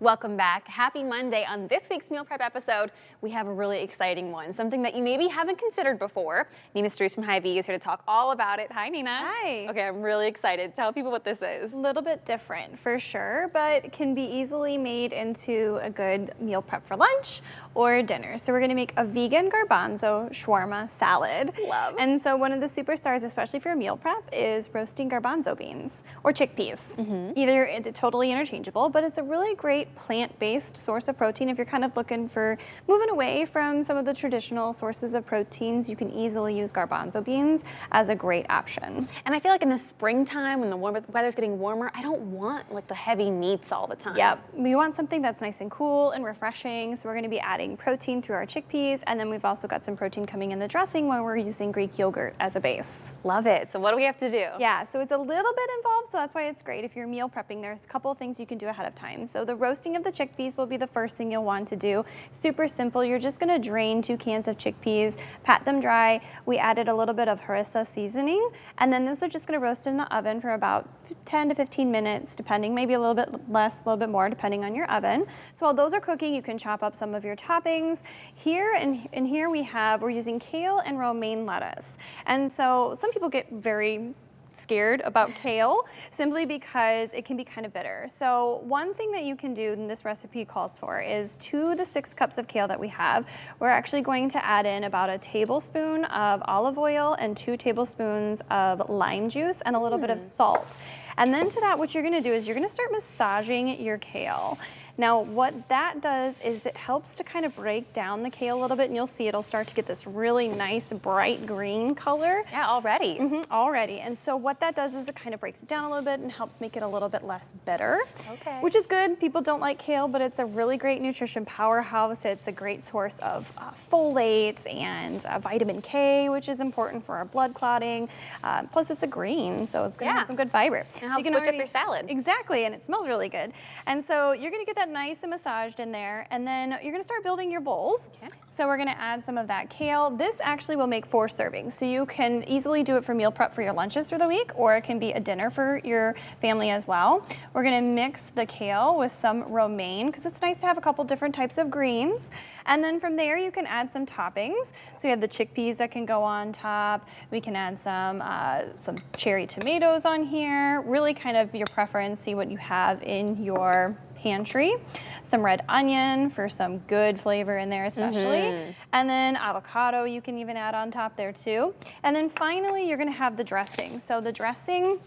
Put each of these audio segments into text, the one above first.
Welcome back. Happy Monday. On this week's meal prep episode, we have a really exciting one, something that you maybe haven't considered before. Nina Struess from Hy-Vee is here to talk all about it. Hi, Nina. Hi. Okay, I'm really excited. Tell people what this is. A little bit different for sure, but can be easily made into a good meal prep for lunch or dinner. So we're gonna make a vegan garbanzo shawarma salad. Love. And so one of the superstars, especially for a meal prep, is roasting garbanzo beans or chickpeas. Either totally interchangeable, but it's a really great plant-based source of protein. If you're kind of looking for moving away from some of the traditional sources of proteins, you can easily use garbanzo beans as a great option. And I feel like in the springtime, when the weather's getting warmer, I don't want like the heavy meats all the time. Yep, we want something that's nice and cool and refreshing. So we're gonna be adding protein through our chickpeas, and then we've also got some protein coming in the dressing when we're using Greek yogurt as a base. Love it. So what do we have to do? Yeah, so it's a little bit involved, so that's why it's great. If you're meal prepping, there's a couple of things you can do ahead of time. So the roasting of the chickpeas will be the first thing you'll want to do. Super simple. You're just gonna drain 2 cans of chickpeas, pat them dry. We added a little bit of harissa seasoning, and then those are just gonna roast in the oven for about 10 to 15 minutes, depending, maybe a little bit less, a little bit more, depending on your oven. So while those are cooking, you can chop up some of your toppings. Here and here we're using kale and romaine lettuce. And so some people get very scared about kale simply because it can be kind of bitter. So one thing that you can do, and this recipe calls for, is 2 to 6 cups of kale that we have, we're actually going to add in about a tablespoon of olive oil and 2 tablespoons of lime juice and a little bit of salt. And then to that, what you're gonna do is you're gonna start massaging your kale. Now, what that does is it helps to kind of break down the kale a little bit, and you'll see it'll start to get this really nice bright green color. Yeah, already. Already. And so what that does is it kind of breaks it down a little bit and helps make it a little bit less bitter. Okay. Which is good. People don't like kale, but it's a really great nutrition powerhouse. It's a great source of folate and vitamin K, which is important for our blood clotting. Plus, it's a green, so it's going to have some good fiber. And helps switch up your salad. Exactly, and it smells really good. And so you're going to get that nice and massaged in there, and then you're going to start building your bowls. Okay. So we're going to add some of that kale. This actually will make 4 servings, so you can easily do it for meal prep for your lunches through the week, or it can be a dinner for your family as well. We're going to mix the kale with some romaine because it's nice to have a couple different types of greens. And then from there you can add some toppings. So we have the chickpeas that can go on top. We can add some cherry tomatoes on here. Really kind of your preference, see what you have in your pantry. Some red onion for some good flavor in there especially. And then avocado you can even add on top there too. And then finally you're gonna have the dressing. So the dressing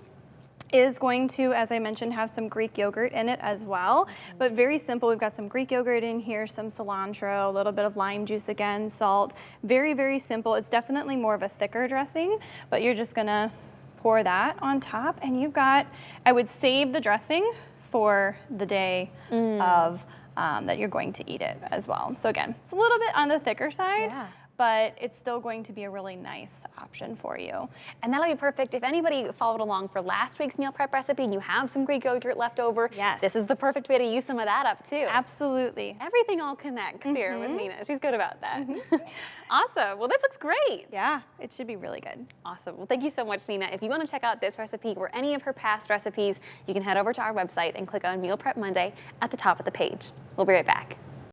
is going to, as I mentioned, have some Greek yogurt in it as well, but very simple. We've got some Greek yogurt in here, some cilantro, a little bit of lime juice again, salt. Very, very simple. It's definitely more of a thicker dressing, but you're just gonna pour that on top, and you've got, I would save the dressing for the day of that you're going to eat it as well. So again, it's a little bit on the thicker side, but it's still going to be a really nice option for you. And that'll be perfect if anybody followed along for last week's meal prep recipe and you have some Greek yogurt left over. Yes. This is the perfect way to use some of that up too. Absolutely. Everything all connects here with Nina. She's good about that. Awesome. Well, this looks great. Yeah, it should be really good. Awesome. Well, thank you so much, Nina. If you want to check out this recipe or any of her past recipes, you can head over to our website and click on Meal Prep Monday at the top of the page. We'll be right back.